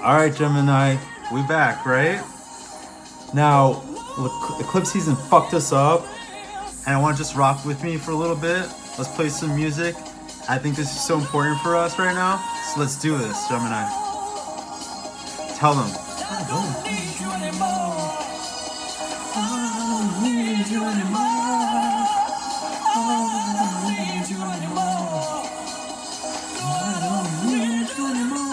All right, Gemini, we back, right? Now, eclipse season fucked us up, and I want to just rock with me for a little bit. Let's play some music. I think this is so important for us right now, so let's do this, Gemini. Tell them. I don't need you anymore. I don't need you anymore. I don't need you anymore. I don't need you anymore.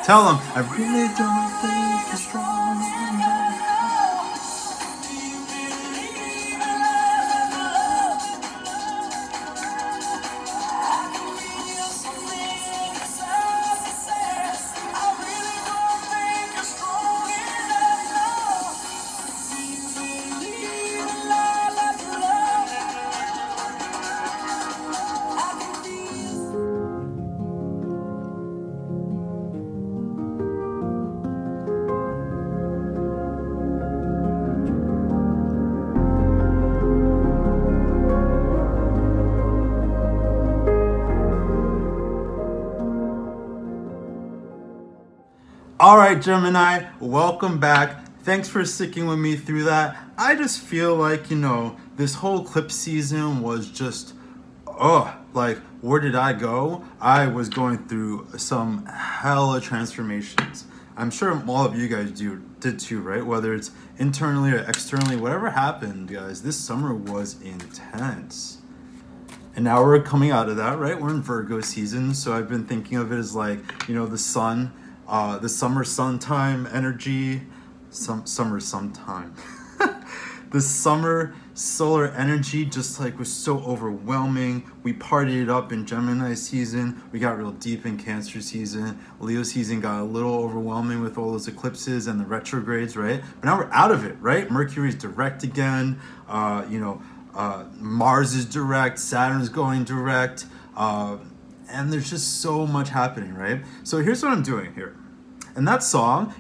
Tell them, I really don't think you're strong enough. All right, Gemini, welcome back. Thanks for sticking with me through that. I just feel like, this whole eclipse season was just, like, where did I go? I was going through some hella transformations. I'm sure all of you guys did too, right? Whether it's internally or externally, whatever happened, guys, this summer was intense. And now we're coming out of that, right? We're in Virgo season, so I've been thinking of it as like, the sun, the summer sun time energy, summer sometime. The summer solar energy just like was so overwhelming. We partied it up in Gemini season. We got real deep in Cancer season. Leo season got a little overwhelming with all those eclipses and the retrogrades, right? But now we're out of it, right? Mercury's direct again. Mars is direct. Saturn's going direct. And there's just so much happening, right? So here's what I'm doing here. And that song,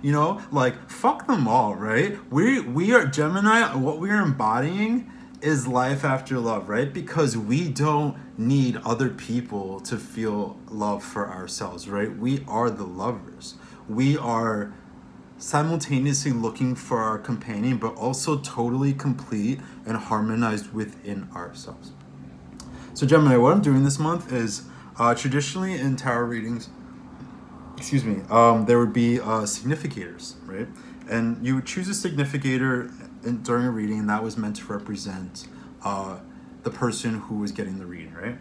like, fuck them all, right? We are Gemini, what we are embodying is life after love, right? Because we don't need other people to feel love for ourselves, right? We are the lovers. We are simultaneously looking for our companion, but also totally complete and harmonized within ourselves. So Gemini, what I'm doing this month is traditionally in tarot readings, there would be significators, right? And you would choose a significator during a reading, and that was meant to represent the person who was getting the reading, right?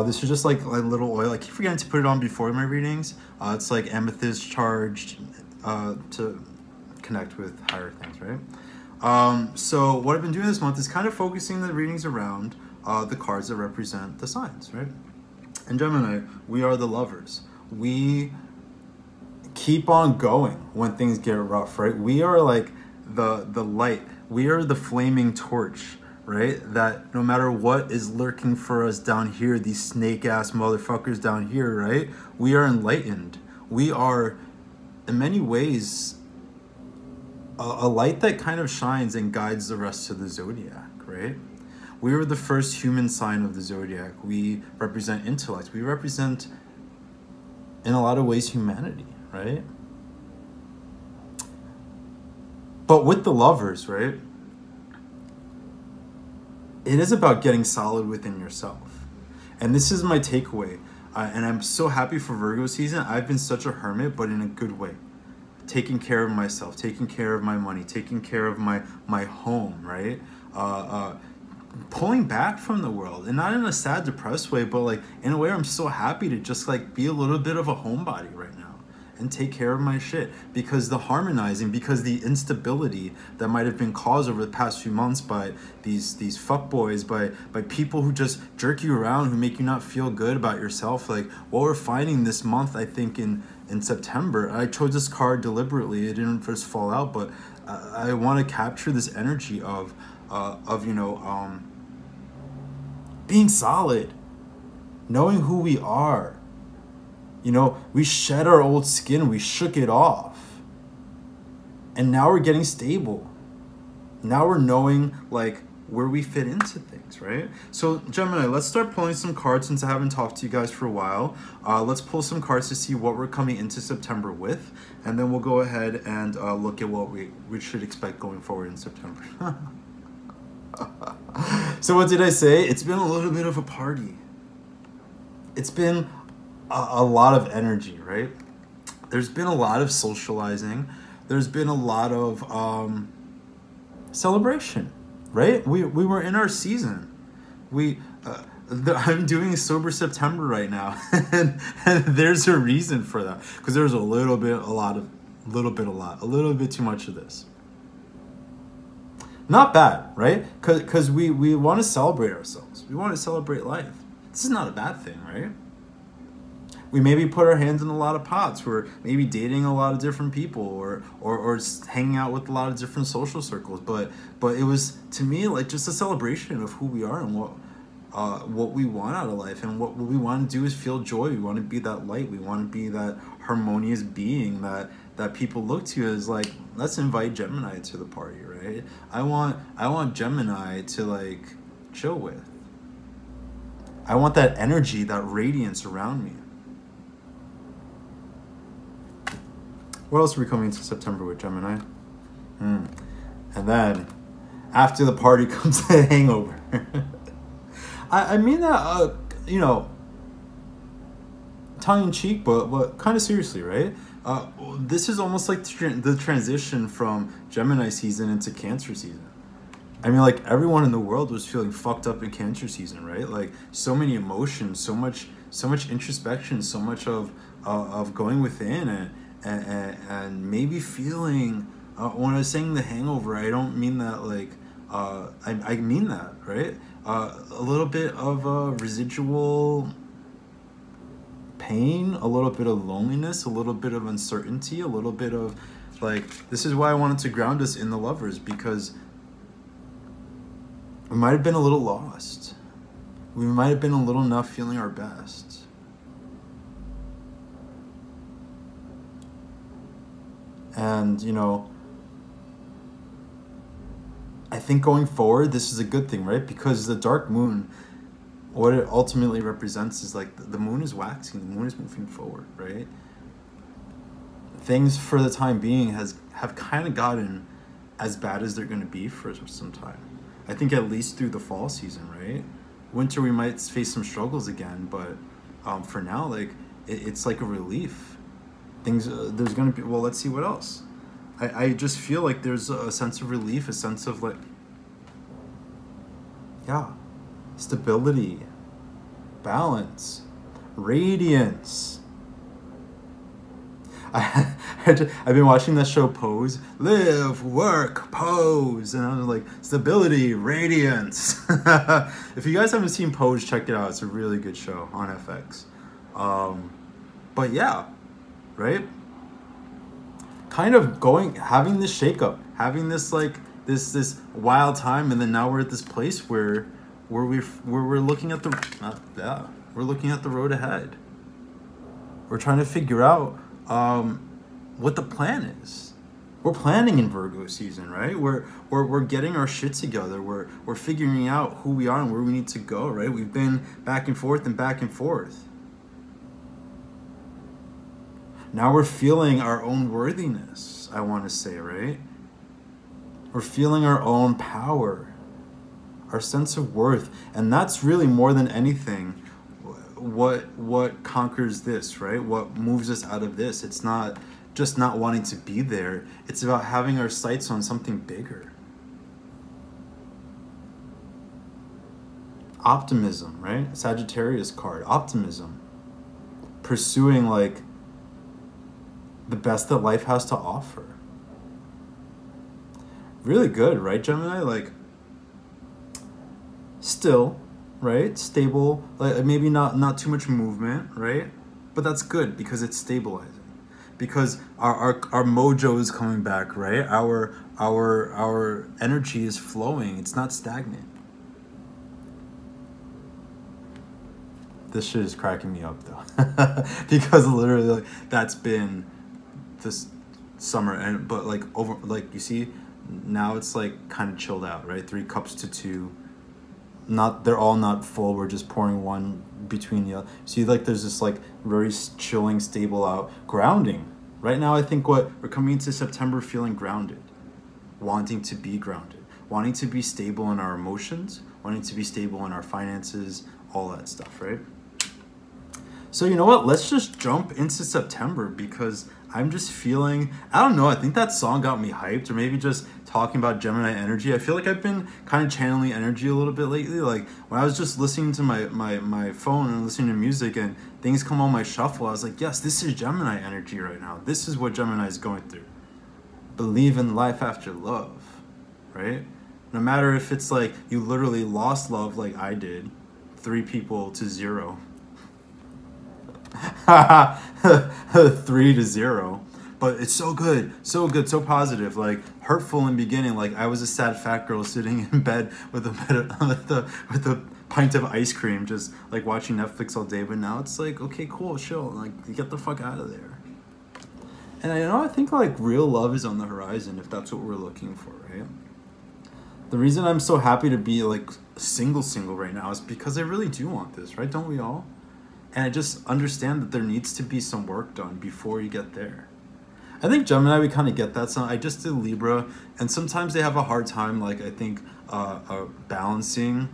This is just like a little oil. I keep forgetting to put it on before my readings. It's like amethyst charged to connect with higher things, right? So what I've been doing this month is kind of focusing the readings around the cards that represent the signs, right? And Gemini, we are the lovers. We keep on going when things get rough, right? We are like the light. We are the flaming torch, right? That no matter what is lurking for us down here, these snake-ass motherfuckers down here, right? We are enlightened. We are, in many ways, a light that kind of shines and guides the rest of the zodiac, right? We are the first human sign of the zodiac. We represent intellect. We represent, in a lot of ways, humanity, right? But with the lovers, right? It is about getting solid within yourself. And this is my takeaway. And I'm so happy for Virgo season. I've been such a hermit, but in a good way. Taking care of myself, taking care of my money, taking care of my home, right? Pulling back from the world, and not in a sad, depressed way, but like in a way I'm so happy to just like be a little bit of a homebody right now and take care of my shit, because the harmonizing, because the instability that might have been caused over the past few months by these fuckboys, by people who just jerk you around, who make you not feel good about yourself, like what we're finding this month, I think in September. I chose this card deliberately. It didn't first fall out, but I want to capture this energy of being solid, knowing who we are. We shed our old skin, we shook it off. And now we're getting stable. Now we're knowing like where we fit into things, right? So Gemini, let's start pulling some cards since I haven't talked to you guys for a while. Let's pull some cards to see what we're coming into September with, and then we'll go ahead and look at what we should expect going forward in September. So what did I say? It's been a little bit of a party. It's been a lot of energy, right? There's been a lot of socializing. There's been a lot of celebration, right? We were in our season. I'm doing Sober September right now, and there's a reason for that, because there's a little bit too much of this. Not bad, right? Because we want to celebrate ourselves. We want to celebrate life. This is not a bad thing, right? We maybe put our hands in a lot of pots. We're maybe dating a lot of different people, or hanging out with a lot of different social circles. But it was, to me, like just a celebration of who we are and what we want out of life. And what we want to do is feel joy. We want to be that light. We want to be that harmonious being that people look to as like, let's invite Gemini to the party, right? I want Gemini to like chill with. I want that energy, that radiance around me. What else are we coming into September with, Gemini? And then, after the party comes the hangover. I mean that, you know, tongue-in-cheek, but kind of seriously, right? This is almost like the transition from Gemini season into Cancer season. I mean, like, everyone in the world was feeling fucked up in Cancer season, right? Like, so many emotions, so much introspection, so much of going within and maybe feeling, when I was saying the hangover, I don't mean that like, I mean that, right? A little bit of residual pain, a little bit of loneliness, a little bit of uncertainty, a little bit of like, this is why I wanted to ground us in the Lovers, because we might have been a little lost. We might have been a little not feeling our best. And, you know, I think going forward, this is a good thing, right? Because the dark moon, what it ultimately represents is like the moon is waxing, the moon is moving forward, right? Things for the time being have kind of gotten as bad as they're going to be for some time. I think at least through the fall season, right? Winter, we might face some struggles again, but for now, like, it's like a relief. Things, there's going to be, well, let's see what else. I just feel like there's a sense of relief, a sense of like, yeah, stability, balance, radiance. I've been watching that show Pose, live, work, pose, and I was like, stability, radiance. If you guys haven't seen Pose, check it out. It's a really good show on FX. But yeah, right? Kind of having this shakeup, having this like this wild time, and then now we're at this place where we're looking at we're looking at the road ahead. We're trying to figure out what the plan is. We're planning in Virgo season, right? We're getting our shit together. We're figuring out who we are and where we need to go, right? We've been back and forth and back and forth. Now we're feeling our own worthiness, I want to say, right? We're feeling our own power, our sense of worth. And that's really more than anything what conquers this, right? What moves us out of this. It's not just not wanting to be there. It's about having our sights on something bigger. Optimism, right? Sagittarius card, optimism. Pursuing like the best that life has to offer. Really good, right, Gemini? Like, still, right? Stable, like maybe not too much movement, right? But that's good because it's stabilizing. Because our mojo is coming back, right? Our energy is flowing. It's not stagnant. This shit is cracking me up though. Because literally like that's been this summer, and but like over, like you see now it's like kind of chilled out, right? 3 cups to 2. Not, they're all not full, we're just pouring one between the other. See, like there's this like very chilling, stable out grounding right now. I think what we're coming into September feeling grounded, wanting to be grounded, wanting to be stable in our emotions, wanting to be stable in our finances, all that stuff, right? So you know what, let's just jump into September, because I'm just feeling, I don't know, I think that song got me hyped, or maybe just talking about Gemini energy. I feel like I've been kind of channeling energy a little bit lately. Like when I was just listening to my phone and listening to music and things come on my shuffle, I was like, yes, this is Gemini energy right now. This is what Gemini is going through. Believe in life after love, right? No matter if it's like you literally lost love like I did, 3 people to 0. 3 to 0, but it's so good, so positive. Like hurtful in beginning, like I was a sad fat girl sitting in bed with a pint of ice cream, just like watching Netflix all day. But now it's like, okay, cool, chill, like get the fuck out of there. And I think like real love is on the horizon, if that's what we're looking for, right? The reason I'm so happy to be like single right now is because I really do want this, right? Don't we all? And I just understand that there needs to be some work done before you get there. I think Gemini, we kind of get that. So I just did Libra, and sometimes they have a hard time, like I think balancing,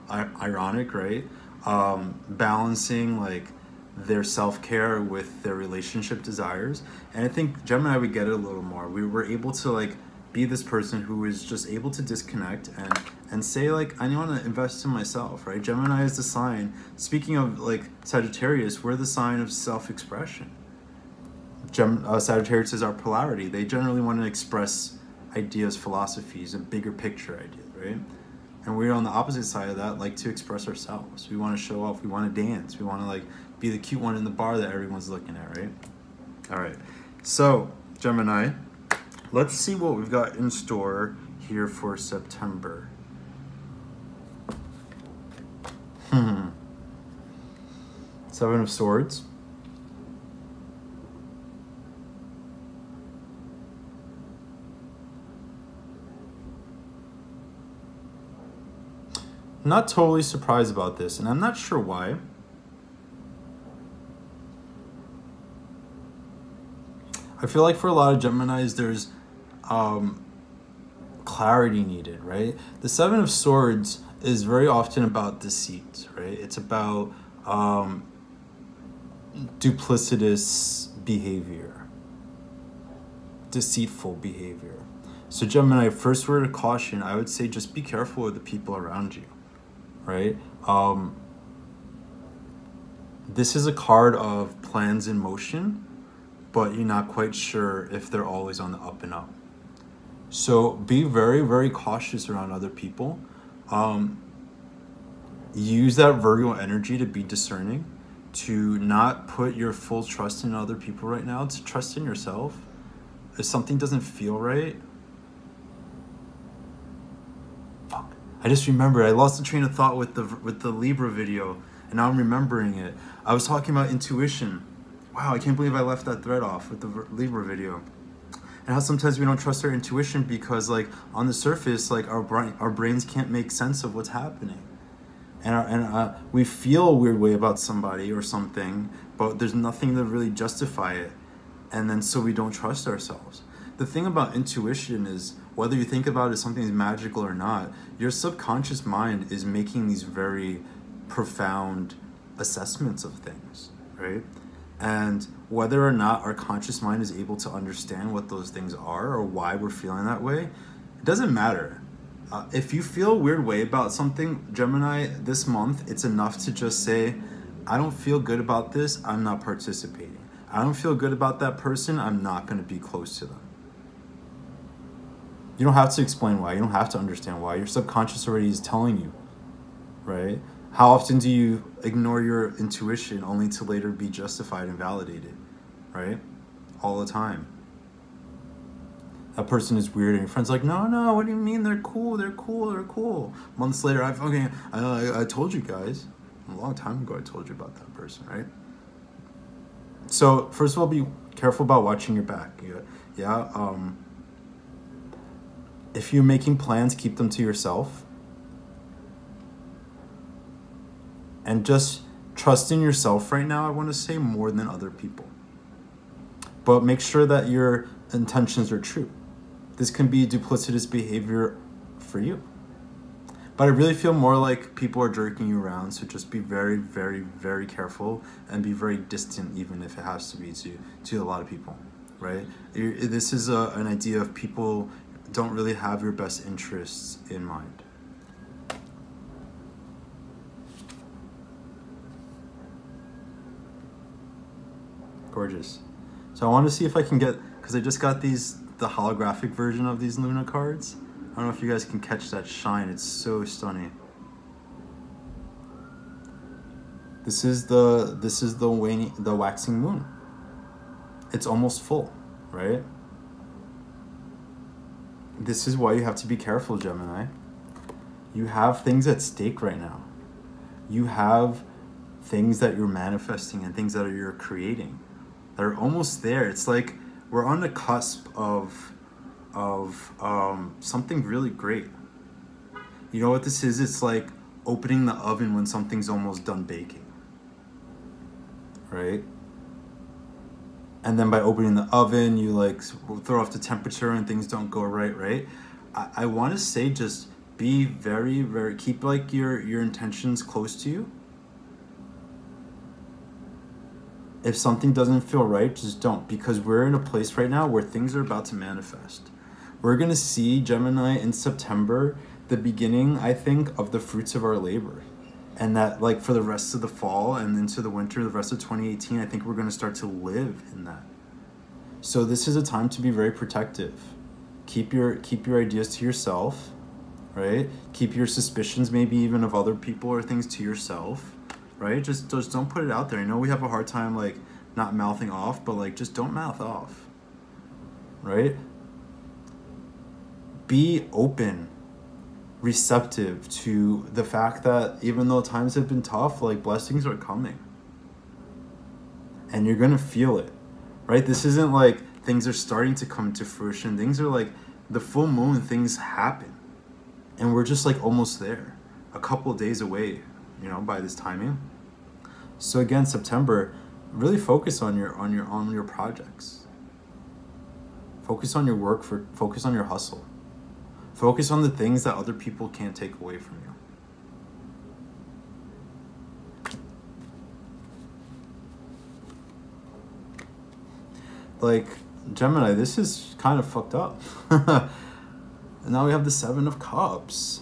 ironic, right? Balancing like their self-care with their relationship desires. And I think Gemini, we get it a little more. We were able to like be this person who is just able to disconnect and say like, I want to invest in myself, right? Gemini is the sign, speaking of like Sagittarius, we're the sign of self-expression. Sagittarius is our polarity. They generally want to express ideas, philosophies, and bigger picture ideas, right? And we're on the opposite side of that, like to express ourselves. We want to show off, we want to dance, we want to like be the cute one in the bar that everyone's looking at, right? All right, so Gemini, let's see what we've got in store here for September. Seven of Swords. Not totally surprised about this, and I'm not sure why. I feel like for a lot of Geminis, there's clarity needed, right? The Seven of Swords is very often about deceit, right? It's about duplicitous behavior, deceitful behavior. So Gemini, first word of caution, I would say just be careful with the people around you, right? This is a card of plans in motion, but you're not quite sure if they're always on the up and up. So be very, very cautious around other people. Use that Virgo energy to be discerning, to not put your full trust in other people right now, to trust in yourself. If something doesn't feel right, fuck. I just remembered, I lost the train of thought with the Libra video, and now I'm remembering it. I was talking about intuition. Wow, I can't believe I left that thread off with the Libra video. And how sometimes we don't trust our intuition because like on the surface, like our brains can't make sense of what's happening. And we feel a weird way about somebody or something, but there's nothing to really justify it. And then so we don't trust ourselves. The thing about intuition is, whether you think about it as something is magical or not, your subconscious mind is making these very profound assessments of things, right? And whether or not our conscious mind is able to understand what those things are or why we're feeling that way, it doesn't matter. If you feel a weird way about something, Gemini, this month, it's enough to just say, I don't feel good about this, I'm not participating. I don't feel good about that person, I'm not going to be close to them. You don't have to explain why. You don't have to understand why. Your subconscious already is telling you, right? How often do you ignore your intuition only to later be justified and validated, right? All the time. That person is weird and your friend's like, no, what do you mean? They're cool. Months later, I told you guys. A long time ago, I told you about that person, right? So first of all, be careful about watching your back. Yeah. If you're making plans, keep them to yourself. And just trust in yourself right now, I want to say, more than other people. But make sure that your intentions are true. This can be duplicitous behavior for you. But I really feel more like people are jerking you around, so just be very, very, very careful and be very distant, even if it has to be to a lot of people, right? This is an idea of people don't really have your best interests in mind. Gorgeous. So I want to see if I can get, because I just got the holographic version of these Luna cards. I don't know if you guys can catch that shine. It's so stunning. This is the waxing moon. It's almost full, right? This is why you have to be careful, Gemini. You have things at stake right now. You have things that you're manifesting and things that you're creating that are almost there. It's like we're on the cusp of something really great. You know what this is? It's like opening the oven when something's almost done baking, right? And then by opening the oven, you like throw off the temperature and things don't go right? I want to say just be very, very, keep like your intentions close to you. If something doesn't feel right, just don't, because we're in a place right now where things are about to manifest. We're going to see, Gemini, in September, the beginning, I think, of the fruits of our labor. And that, like, for the rest of the fall and into the winter, the rest of 2018, I think we're going to start to live in that. So this is a time to be very protective. Keep your ideas to yourself, right? Keep your suspicions, maybe even of other people or things, to yourself, right? Just don't put it out there. I know we have a hard time, like, not mouthing off, but, like, just don't mouth off, right? Be open, receptive to the fact that even though times have been tough, like, blessings are coming. And you're going to feel it, right? This isn't like things are starting to come to fruition. Things are like the full moon, things happen. And we're just like almost there, a couple of days away, you know, by this timing. So again, September, really focus on your projects. Focus on your work, focus on your hustle. Focus on the things that other people can't take away from you. Like, Gemini, this is kind of fucked up. And now we have the Seven of Cups.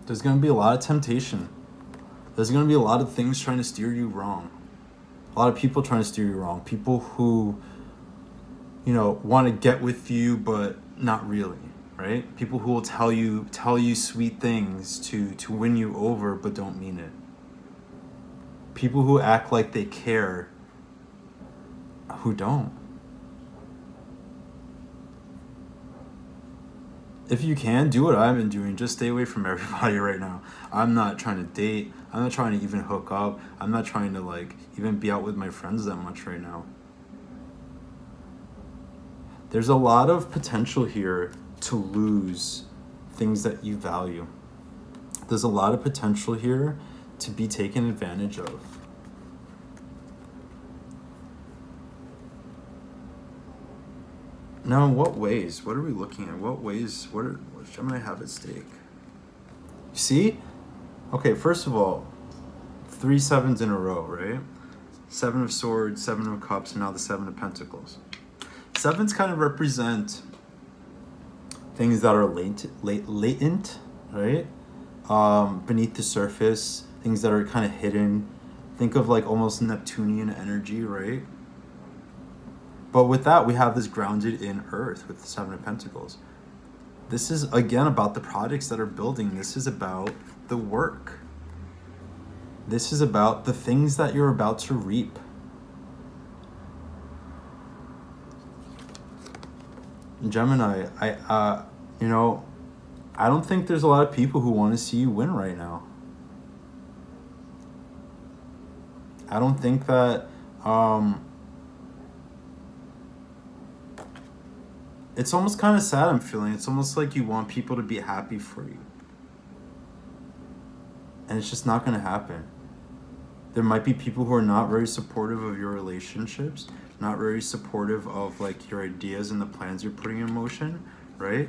There's going to be a lot of temptation. There's going to be a lot of things trying to steer you wrong. A lot of people trying to steer you wrong. People who, you know, want to get with you, but not really, right? People who will tell you sweet things to win you over, but don't mean it. People who act like they care, who don't. If you can, do what I've been doing. Just stay away from everybody right now. I'm not trying to date. I'm not trying to even hook up. I'm not trying to, like, even be out with my friends that much right now. There's a lot of potential here to lose things that you value. There's a lot of potential here to be taken advantage of. Now, in what ways? What are we looking at? What ways? What does Gemini have at stake? You see? Okay, first of all, 3 sevens in a row, right? 7 of Swords, 7 of Cups, and now the 7 of Pentacles. Sevens kind of represent things that are latent, right? Beneath the surface, things that are kind of hidden. Think of like almost Neptunian energy, right? But with that, we have this grounded in earth with the 7 of Pentacles. This is, again, about the projects that are building. This is about the work. This is about the things that you're about to reap. Gemini, you know, I don't think there's a lot of people who want to see you win right now. I don't think that it's almost kind of sad, I'm feeling. It's almost like you want people to be happy for you. And it's just not going to happen. There might be people who are not very supportive of your relationships, not very supportive of like your ideas and the plans you're putting in motion, right?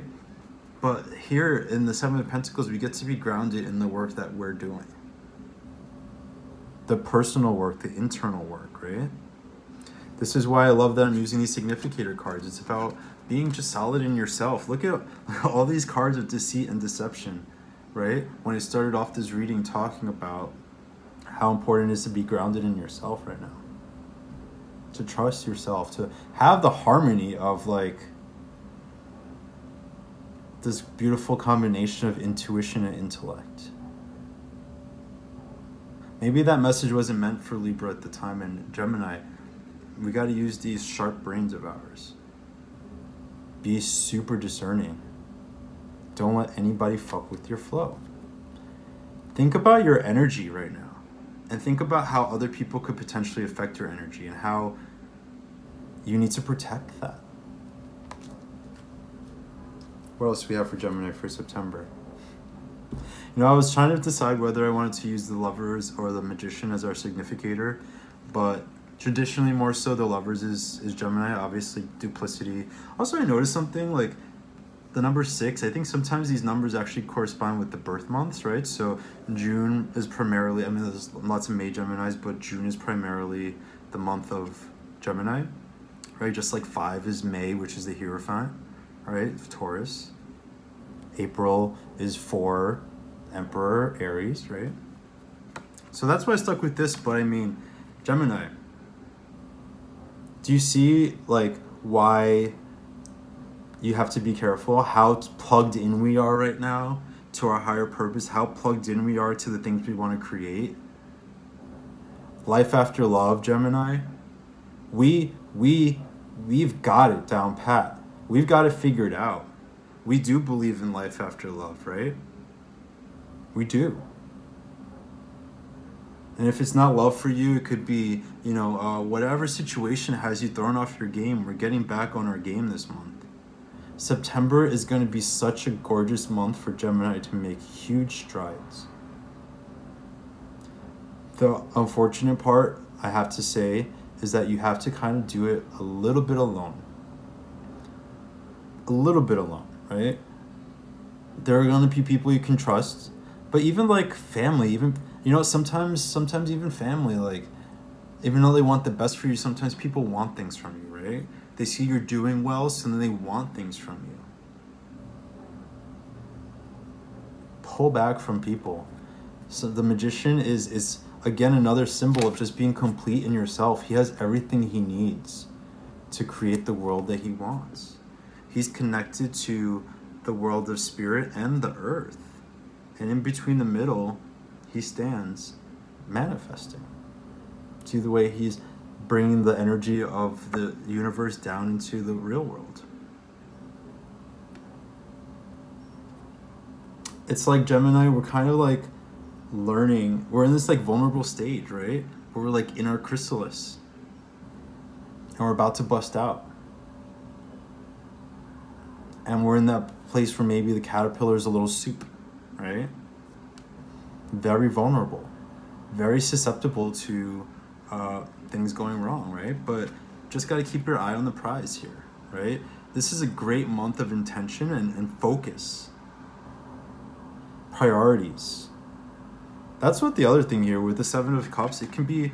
But here in the Seven of Pentacles, we get to be grounded in the work that we're doing. The personal work, the internal work, right? This is why I love that I'm using these significator cards. It's about being just solid in yourself. Look at all these cards of deceit and deception, right? When I started off this reading talking about how important it is to be grounded in yourself right now. To trust yourself, to have the harmony of like this beautiful combination of intuition and intellect. Maybe that message wasn't meant for Libra at the time, and Gemini, we got to use these sharp brains of ours. Be super discerning. Don't let anybody fuck with your flow. Think about your energy right now. And think about how other people could potentially affect your energy and how you need to protect that. What else do we have for Gemini for September? You know, I was trying to decide whether I wanted to use the Lovers or the Magician as our significator, but traditionally more so the Lovers is Gemini, obviously duplicity. Also, I noticed something like the number 6, I think sometimes these numbers actually correspond with the birth months, right? So June is primarily, I mean, there's lots of May Geminis, but June is primarily the month of Gemini, right? Just like 5 is May, which is the Hierophant, right? Taurus. April is 4, Emperor, Aries, right? So that's why I stuck with this, but I mean, Gemini. Do you see like why you have to be careful how plugged in we are right now to our higher purpose, how plugged in we are to the things we want to create? Life after love, Gemini. We've got it down pat. We've got it figured out. We do believe in life after love, right? We do. And if it's not love for you, it could be, you know, whatever situation has you thrown off your game. We're getting back on our game this month. September is going to be such a gorgeous month for Gemini to make huge strides. The unfortunate part, I have to say, is that you have to kind of do it a little bit alone. A little bit alone, right? There are going to be people you can trust, but even like family, even, you know, sometimes even family, like, even though they want the best for you, sometimes people want things from you, right? They see you're doing well, so then they want things from you. Pull back from people. So the Magician is again another symbol of just being complete in yourself. He has everything he needs to create the world that he wants. He's connected to the world of spirit and the earth. And in between the middle, he stands manifesting. See the way he's bringing the energy of the universe down into the real world. It's like Gemini, we're kind of like learning. We're in this like vulnerable stage, right? Where we're like in our chrysalis. And we're about to bust out. And we're in that place where maybe the caterpillar is a little soup, right? Very vulnerable. Very susceptible to things going wrong, right? But just got to keep your eye on the prize here, right? This is a great month of intention and focus. Priorities. That's what the other thing here with the Seven of Cups, it can be,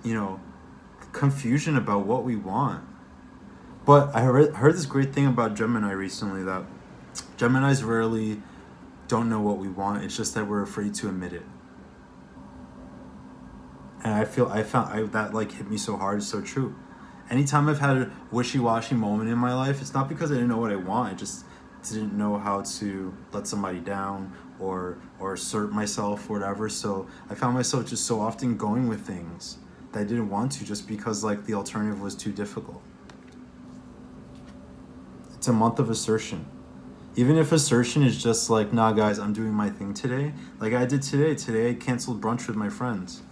you know, confusion about what we want. But I heard this great thing about Gemini recently, that Geminis rarely don't know what we want. It's just that we're afraid to admit it. And I found that like hit me so hard. It's so true. Anytime I've had a wishy-washy moment in my life, it's not because I didn't know what I want. I just didn't know how to let somebody down or assert myself or whatever. So I found myself just so often going with things that I didn't want to, just because like the alternative was too difficult. It's a month of assertion. Even if assertion is just like, nah guys, I'm doing my thing today. Like I did today. Today I canceled brunch with my friends.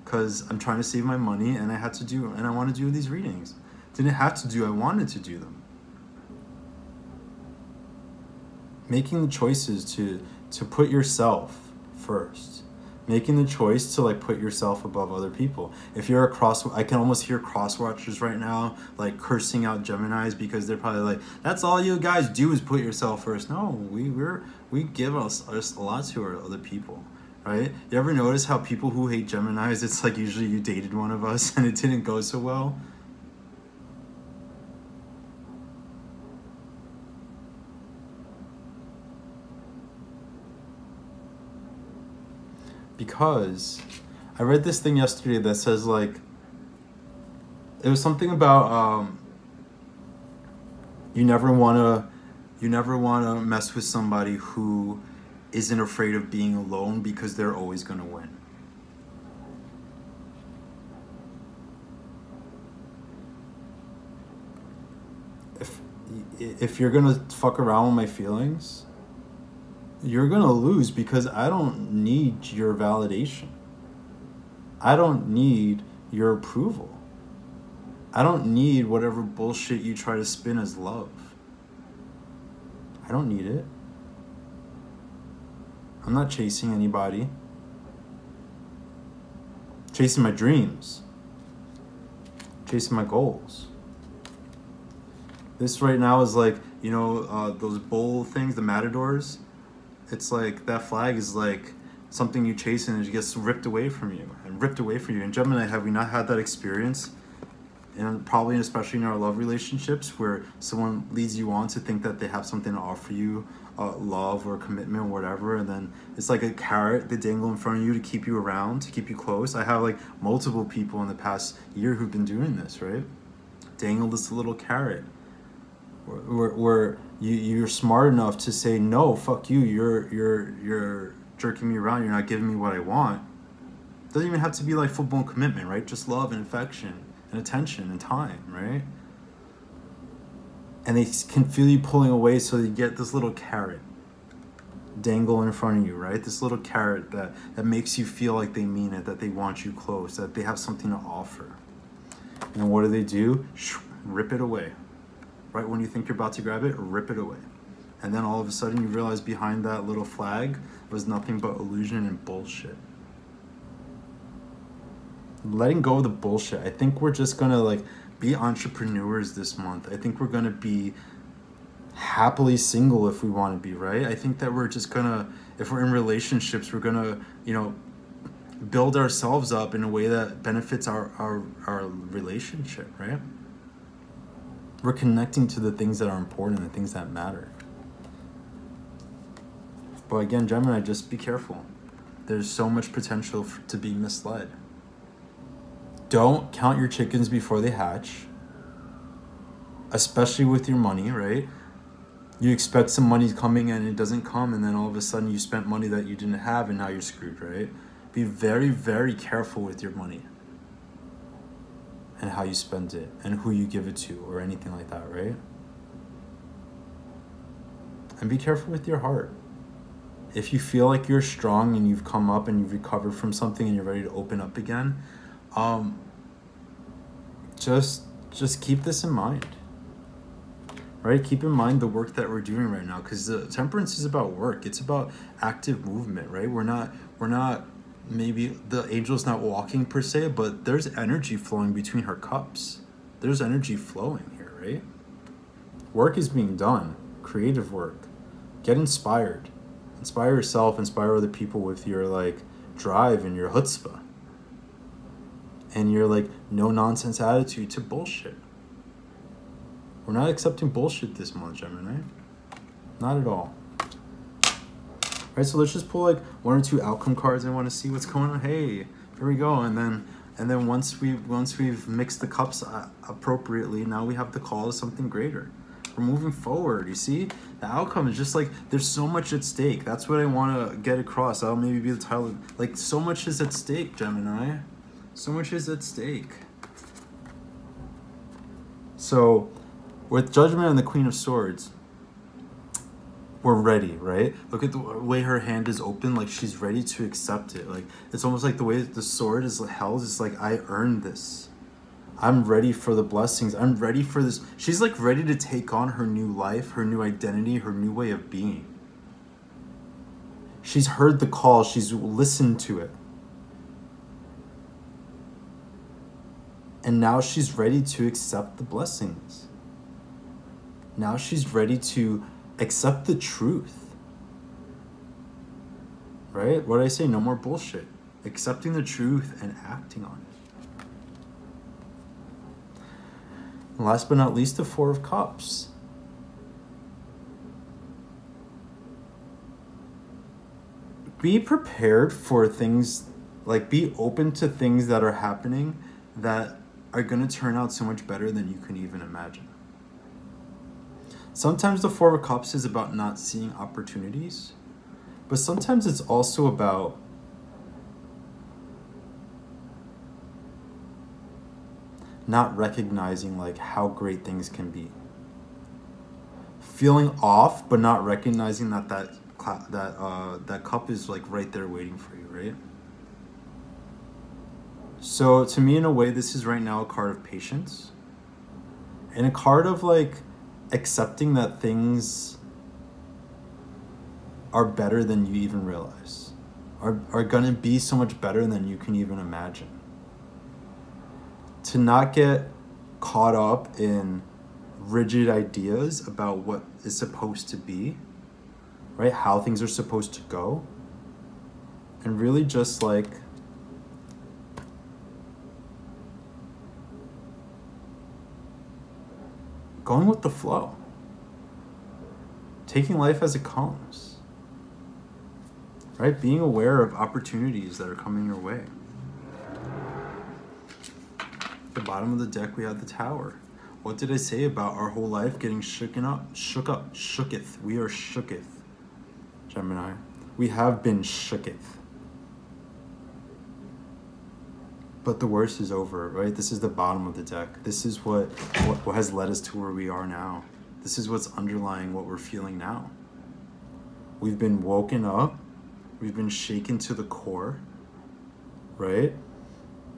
because I'm trying to save my money, and I want to do these readings. Didn't have to do, I wanted to do them. Making the choices to put yourself first. Making the choice to like put yourself above other people. If you're I can almost hear cross-watchers right now like cursing out Geminis because they're probably like, that's all you guys do is put yourself first. No, we give us a lot to our other people, right? You ever notice how people who hate Geminis, it's like usually you dated one of us and it didn't go so well? Because I read this thing yesterday that says like, it was something about you never wanna mess with somebody who isn't afraid of being alone because they're always gonna win. If you're gonna fuck around with my feelings, you're gonna lose because I don't need your validation. I don't need your approval. I don't need whatever bullshit you try to spin as love. I don't need it. I'm not chasing anybody. Chasing my dreams. Chasing my goals. This right now is like, you know, those bull things, the matadors. It's like that flag is like something you chase and it gets ripped away from you and ripped away from you. And Gemini, have we not had that experience? And probably, especially in our love relationships, where someone leads you on to think that they have something to offer you, love or commitment or whatever, and then it's like a carrot they dangle in front of you to keep you around, to keep you close. I have like multiple people in the past year who've been doing this, right? Dangle this little carrot. Where you're smart enough to say, no, fuck you, you're jerking me around, you're not giving me what I want. Doesn't even have to be like full-blown commitment, right? Just love and affection and attention and time, right? And they can feel you pulling away, so you get this little carrot dangle in front of you, right? This little carrot that makes you feel like they mean it, that they want you close, that they have something to offer. And what do? Rip it away. Right when you think you're about to grab it, rip it away. And then all of a sudden you realize behind that little flag was nothing but illusion and bullshit. Letting go of the bullshit. I think we're just gonna like be entrepreneurs this month. I think we're gonna be happily single if we want to be, right? I think that we're just gonna, if we're in relationships, we're gonna, you know, build ourselves up in a way that benefits our relationship, right? We're connecting to the things that are important, the things that matter. But again, Gemini, just be careful. There's so much potential to be misled. Don't count your chickens before they hatch, especially with your money, right? You expect some money coming and it doesn't come, and then all of a sudden you spent money that you didn't have and now you're screwed, right? Be very, very careful with your money and how you spend it and who you give it to or anything like that, right? And be careful with your heart. If you feel like you're strong and you've come up and you've recovered from something and you're ready to open up again, just keep this in mind, right? Keep in mind the work that we're doing right now, because the temperance is about work. It's about active movement, right? We're not maybe the angel's not walking per se, but there's energy flowing between her cups. There's energy flowing here, right? Work is being done, creative work. Get inspired. Inspire yourself, inspire other people with your like drive and your chutzpah and your like no nonsense attitude to bullshit. We're not accepting bullshit this month, Gemini. Not at all. Right, so let's just pull like 1 or 2 outcome cards. I want to see what's going on. Hey, here we go. And then once we've mixed the cups appropriately, now we have the call to something greater. We're moving forward. You see, the outcome is just like there's so much at stake. That's what I want to get across. That'll maybe be the title. Like, so much is at stake, Gemini. So much is at stake. So, with Judgment and the Queen of Swords, we're ready, right? Look at the way her hand is open, like she's ready to accept it. Like it's almost like the way the sword is held. It's like, I earned this. I'm ready for the blessings. I'm ready for this. She's like ready to take on her new life, her new identity, her new way of being. She's heard the call. She's listened to it. And now she's ready to accept the blessings. Now she's ready to accept the truth. Right? What did I say? No more bullshit. Accepting the truth and acting on it. And last but not least, the Four of Cups. Be prepared for things, like be open to things that are happening that are going to turn out so much better than you can even imagine. Sometimes the Four of Cups is about not seeing opportunities, but sometimes it's also about not recognizing like how great things can be. Feeling off, but not recognizing that that cup is like right there waiting for you, right? So to me, in a way, this is right now a card of patience and a card of like accepting that things are better than you even realize, are gonna be so much better than you can even imagine. To not get caught up in rigid ideas about what is supposed to be, right? How things are supposed to go, and really just like going with the flow, taking life as it comes, right? Being aware of opportunities that are coming your way. At the bottom of the deck, we have the Tower. What did I say about our whole life getting shooketh? We are shooketh, Gemini. We have been shooketh. But the worst is over, right? This is the bottom of the deck. This is what has led us to where we are now. This is what's underlying what we're feeling now. We've been woken up. We've been shaken to the core, right?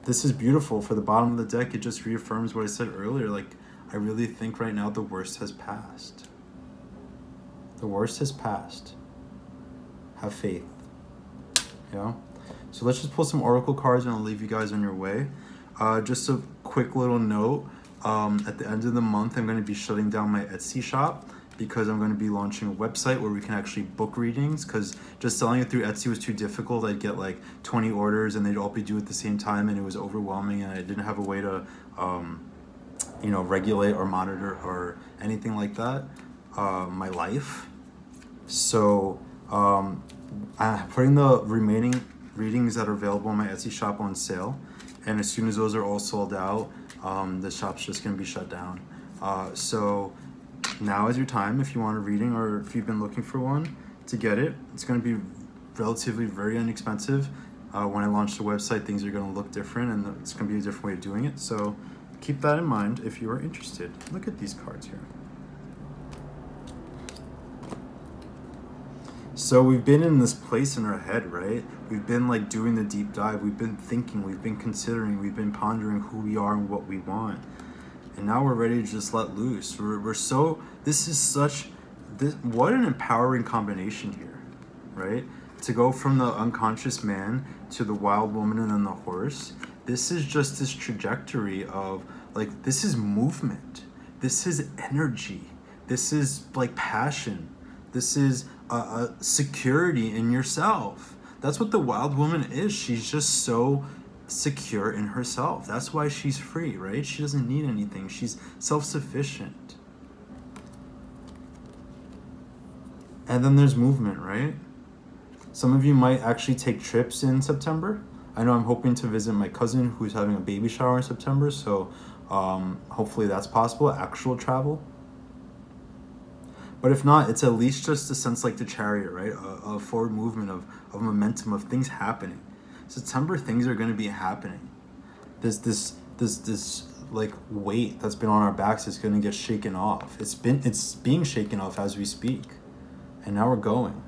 This is beautiful. For the bottom of the deck, it just reaffirms what I said earlier. Like, I really think right now the worst has passed. The worst has passed. Have faith. Yeah? So let's just pull some oracle cards and I'll leave you guys on your way. Just a quick little note. At the end of the month, I'm going to be shutting down my Etsy shop because I'm going to be launching a website where we can actually book readings, because just selling it through Etsy was too difficult. I'd get like 20 orders and they'd all be due at the same time, and it was overwhelming, and I didn't have a way to you know, regulate or monitor or anything like that my life. So I'm putting the remaining readings that are available on my Etsy shop on sale, and as soon as those are all sold out, the shop's just going to be shut down. So now is your time if you want a reading, or if you've been looking for one, to get it. It's going to be relatively very inexpensive. When I launch the website, things are going to look different, and it's going to be a different way of doing it. So keep that in mind if you are interested. Look at these cards here. So we've been in this place in our head, right? We've been like doing the deep dive. We've been thinking, we've been considering, we've been pondering who we are and what we want. And now we're ready to just let loose. What an empowering combination here, right? To go from the unconscious man to the wild woman and then the horse. This is just this trajectory of like, this is movement. This is energy. This is like passion. This is a security in yourself. That's what the wild woman is. She's just so secure in herself. That's why she's free, right? She doesn't need anything. She's self-sufficient. And then there's movement, right? Some of you might actually take trips in September. I know I'm hoping to visit my cousin who's having a baby shower in September, so hopefully that's possible, actual travel. But if not, it's at least just a sense like the Chariot, right? A forward movement of momentum, of things happening. September, things are going to be happening. This like weight that's been on our backs is going to get shaken off. It's being shaken off as we speak, And now we're going.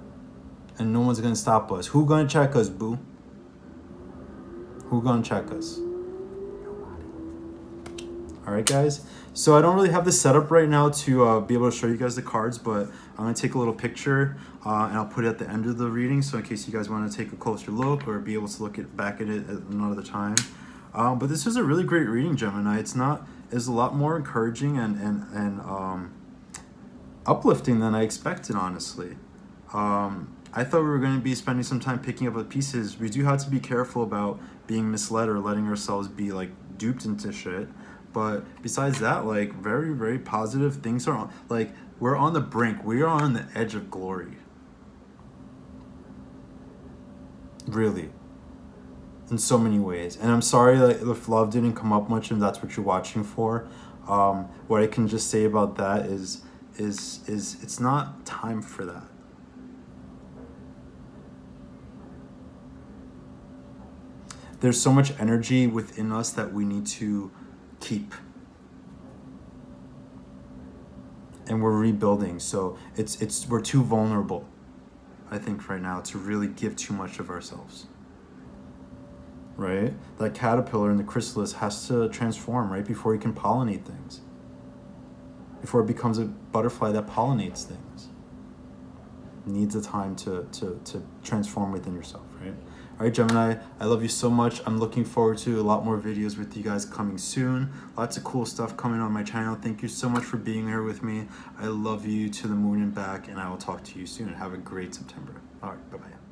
And no one's going to stop us. Who going to check us, boo? Who going to check us? All right, guys. So I don't really have the setup right now to be able to show you guys the cards, but I'm going to take a little picture and I'll put it at the end of the reading. So in case you guys want to take a closer look or be able to look back at it at another time. But this is a really great reading, Gemini. It's a lot more encouraging and uplifting than I expected, honestly. I thought we were going to be spending some time picking up the pieces. We do have to be careful about being misled or letting ourselves be like duped into shit. But besides that, like, very, very positive things are on, like, we're on the brink. We are on the edge of glory. Really. In so many ways. And I'm sorry that if love didn't come up much and that's what you're watching for. What I can just say about that is it's not time for that. There's so much energy within us that we need to keep, and we're rebuilding. So we're too vulnerable, I think, right now to really give too much of ourselves, right? That caterpillar in the chrysalis has to transform right before he can pollinate things, before it becomes a butterfly that pollinates things. It needs a time to transform within yourself, right? All right, Gemini, I love you so much. I'm looking forward to a lot more videos with you guys coming soon. Lots of cool stuff coming on my channel. Thank you so much for being here with me. I love you to the moon and back, and I will talk to you soon. Have a great September. All right, bye-bye.